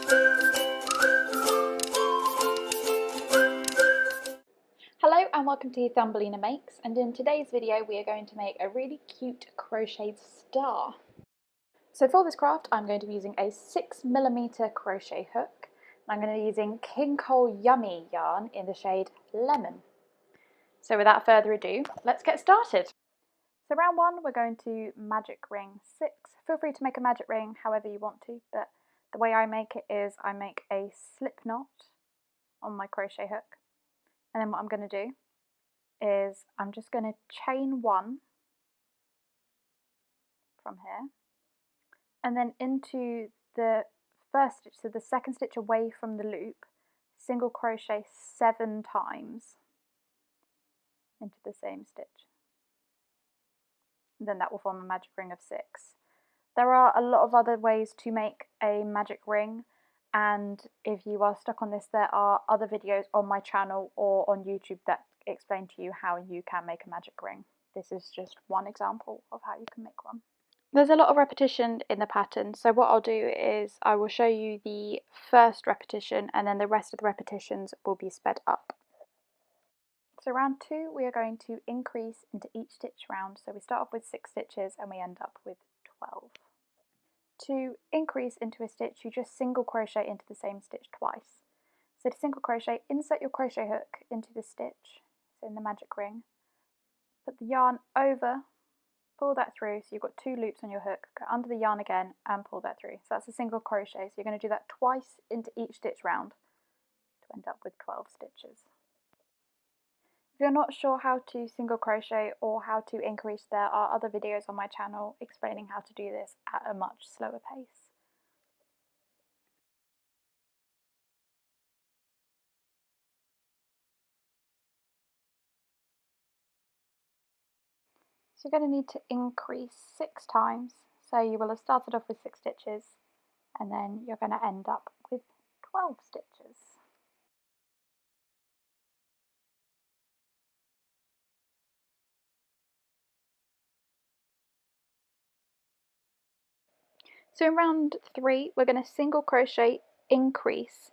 Hello and welcome to Thumbelina Makes, and in today's video we are going to make a really cute crocheted star. So for this craft I'm going to be using a 6mm crochet hook, and I'm going to be using King Cole Yummy yarn in the shade Lemon. So without further ado, let's get started. So round 1 we're going to magic ring 6. Feel free to make a magic ring however you want to, but the way I make it is I make a slip knot on my crochet hook. And then what I'm going to do is I'm just going to chain 1 from here and then into the first stitch, so the second stitch away from the loop, single crochet 7 times into the same stitch. And then that will form a magic ring of 6. There are a lot of other ways to make a magic ring, and if you are stuck on this, there are other videos on my channel or on YouTube that explain to you how you can make a magic ring. This is just one example of how you can make one. There's a lot of repetition in the pattern, so what I'll do is I will show you the first repetition and then the rest of the repetitions will be sped up. So round 2 we are going to increase into each stitch round, so we start off with 6 stitches and we end up with 12. To increase into a stitch, you just single crochet into the same stitch twice. So to single crochet, insert your crochet hook into the stitch, so in the magic ring, put the yarn over, pull that through, so you've got 2 loops on your hook, go under the yarn again and pull that through. So that's a single crochet, so you're going to do that twice into each stitch round to end up with 12 stitches. If you're not sure how to single crochet or how to increase, there are other videos on my channel explaining how to do this at a much slower pace. So you're going to need to increase 6 times, so you will have started off with 6 stitches and then you're going to end up with 12 stitches. So in round 3 we're going to single crochet increase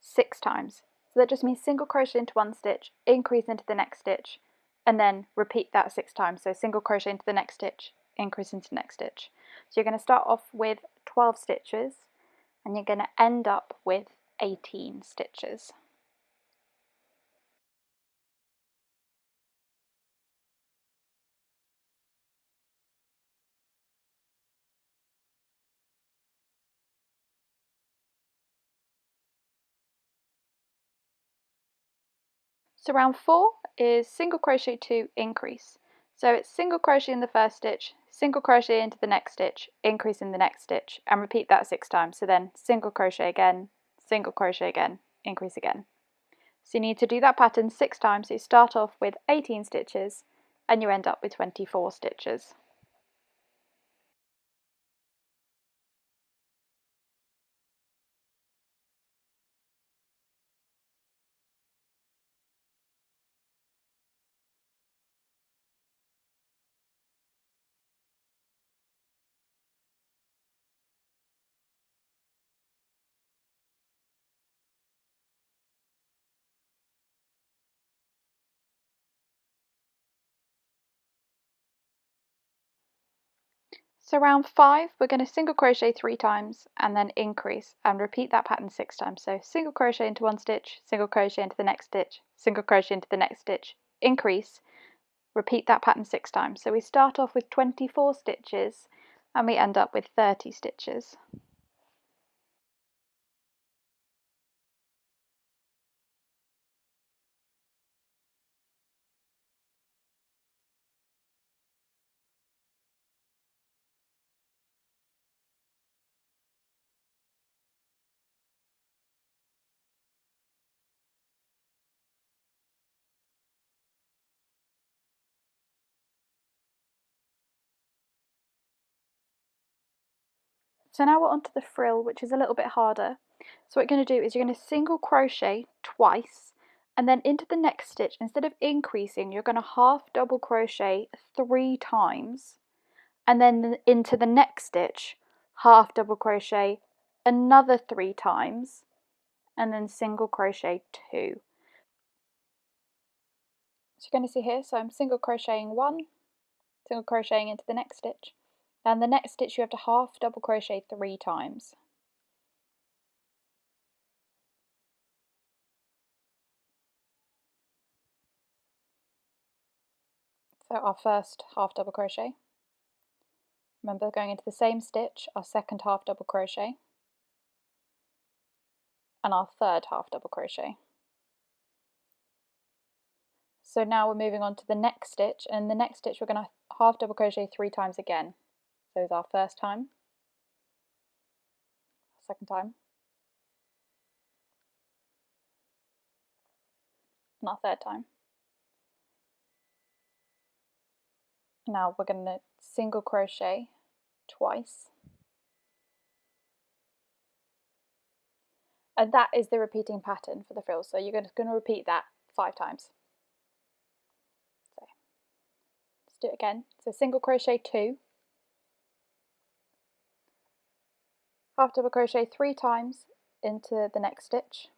6 times. So that just means single crochet into one stitch, increase into the next stitch, and then repeat that 6 times. So single crochet into the next stitch, increase into the next stitch. So you're going to start off with 12 stitches and you're going to end up with 18 stitches. So round 4 is single crochet 2 increase. So it's single crochet in the first stitch, single crochet into the next stitch, increase in the next stitch, and repeat that 6 times. So then single crochet again, increase again. So you need to do that pattern 6 times. So you start off with 18 stitches and you end up with 24 stitches. So round 5 we're going to single crochet 3 times and then increase and repeat that pattern 6 times. So single crochet into one stitch, single crochet into the next stitch, single crochet into the next stitch, increase, repeat that pattern 6 times. So we start off with 24 stitches and we end up with 30 stitches. So now we're on to the frill, which is a little bit harder. So what you're going to do is you're going to single crochet twice and then into the next stitch, instead of increasing, you're going to half double crochet 3 times and then into the next stitch half double crochet another 3 times, and then single crochet 2. So you're going to see here, so I'm single crocheting 1, single crocheting into the next stitch, and the next stitch you have to half double crochet 3 times. So our first half double crochet, remember going into the same stitch, our second half double crochet, and our third half double crochet. So now we're moving on to the next stitch, and in the next stitch we're going to half double crochet 3 times again. So it's our first time, second time, and our third time. Now we're going to single crochet twice, and that is the repeating pattern for the frills, so you're going to repeat that 5 times. So let's do it again. So single crochet 2, half double crochet 3 times into the next stitch,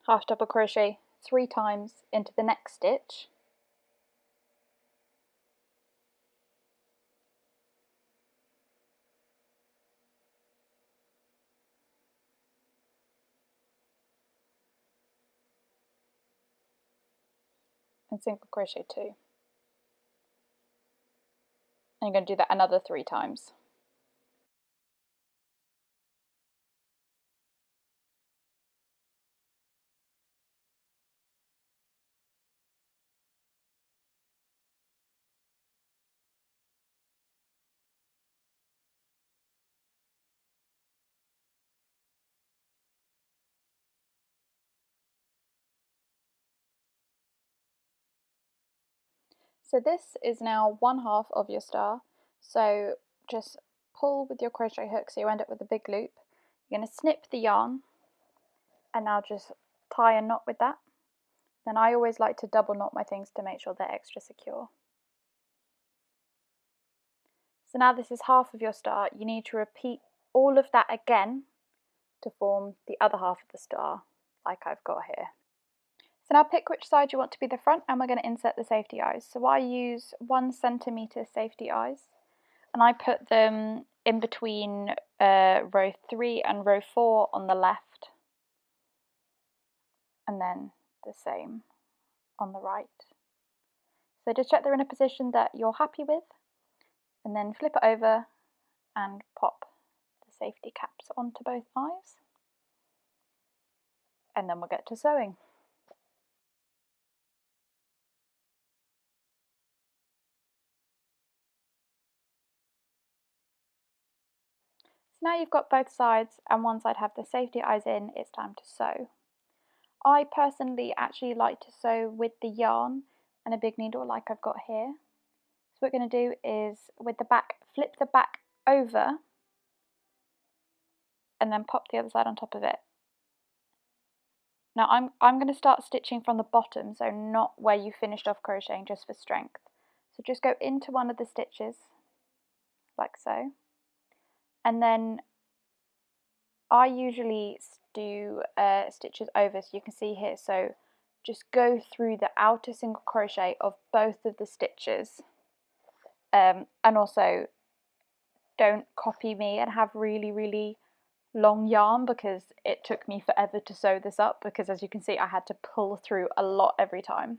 half double crochet 3 times into the next stitch, and single crochet 2. And you're going to do that another 3 times. So this is now 1/2 of your star, so just pull with your crochet hook so you end up with a big loop. You're going to snip the yarn, and now just tie a knot with that. Then I always like to double knot my things to make sure they're extra secure. So now this is half of your star. You need to repeat all of that again to form the other half of the star, like I've got here. So now pick which side you want to be the front, and we're going to insert the safety eyes. So I use 1 centimetre safety eyes, and I put them in between row 3 and row 4 on the left, and then the same on the right. So just check they're in a position that you're happy with, and then flip it over and pop the safety caps onto both eyes, and then we'll get to sewing. So now you've got both sides and one side have the safety eyes in, it's time to sew. I personally actually like to sew with the yarn and a big needle like I've got here. So what we're going to do is with the back, flip the back over and then pop the other side on top of it. Now I'm going to start stitching from the bottom, so not where you finished off crocheting, just for strength. So just go into one of the stitches like so, and then I usually do stitches over, so you can see here, so just go through the outer single crochet of both of the stitches, and also don't copy me and have really long yarn, because it took me forever to sew this up, because as you can see I had to pull through a lot every time.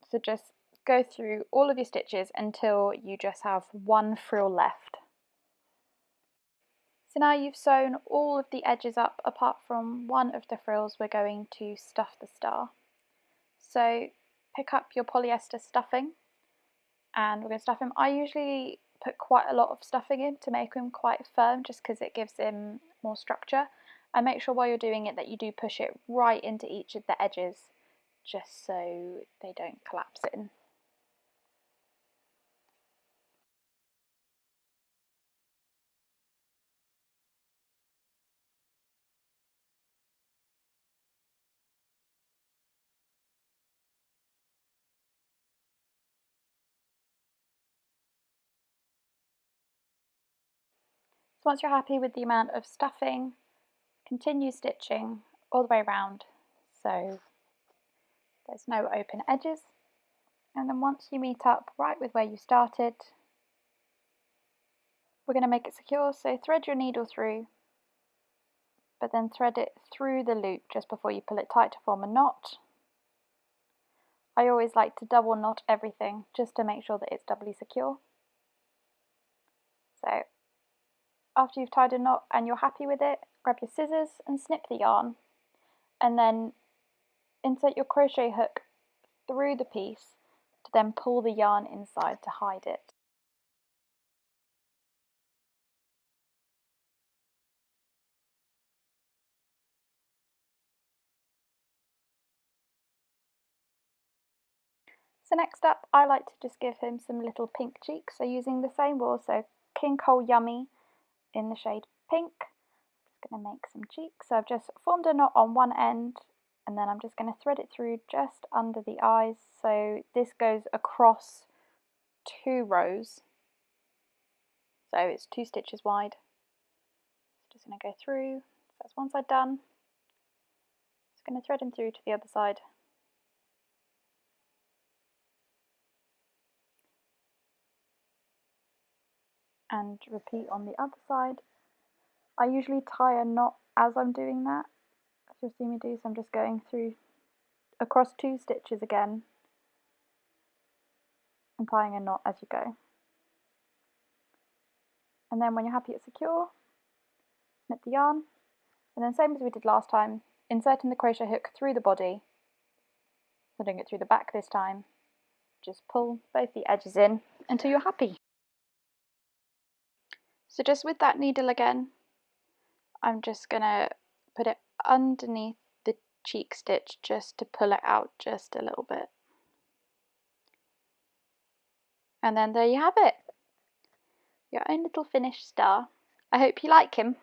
So just go through all of your stitches until you just have one frill left. So now you've sewn all of the edges up apart from one of the frills we're going to stuff the star. So pick up your polyester stuffing and we're going to stuff him. I usually put quite a lot of stuffing in to make him quite firm, just because it gives him more structure. And make sure while you're doing it that you do push it right into each of the edges, just so they don't collapse in. once you're happy with the amount of stuffing, continue stitching all the way around so there's no open edges. And then once you meet up right with where you started, we're going to make it secure, so thread your needle through, but then thread it through the loop just before you pull it tight to form a knot. I always like to double knot everything just to make sure that it's doubly secure. So after you've tied a knot and you're happy with it, grab your scissors and snip the yarn, and then insert your crochet hook through the piece to then pull the yarn inside to hide it. So next up, I like to just give him some little pink cheeks. So using the same wool, so King Cole Yummy in the shade pink. I'm just going to make some cheeks. So I've just formed a knot on one end, and then I'm just going to thread it through just under the eyes. So this goes across 2 rows. So it's 2 stitches wide. Just going to go through. So that's one side done. Just going to thread him through to the other side. And repeat on the other side. I usually tie a knot as I'm doing that, as you'll see me do, so I'm just going through across 2 stitches again and tying a knot as you go. And then when you're happy it's secure, snip the yarn, and then same as we did last time, inserting the crochet hook through the body, so doing it through the back this time, just pull both the edges in until you're happy. So just with that needle again, I'm just going to put it underneath the cheek stitch just to pull it out just a little bit. And then there you have it, your own little finished star. I hope you like him.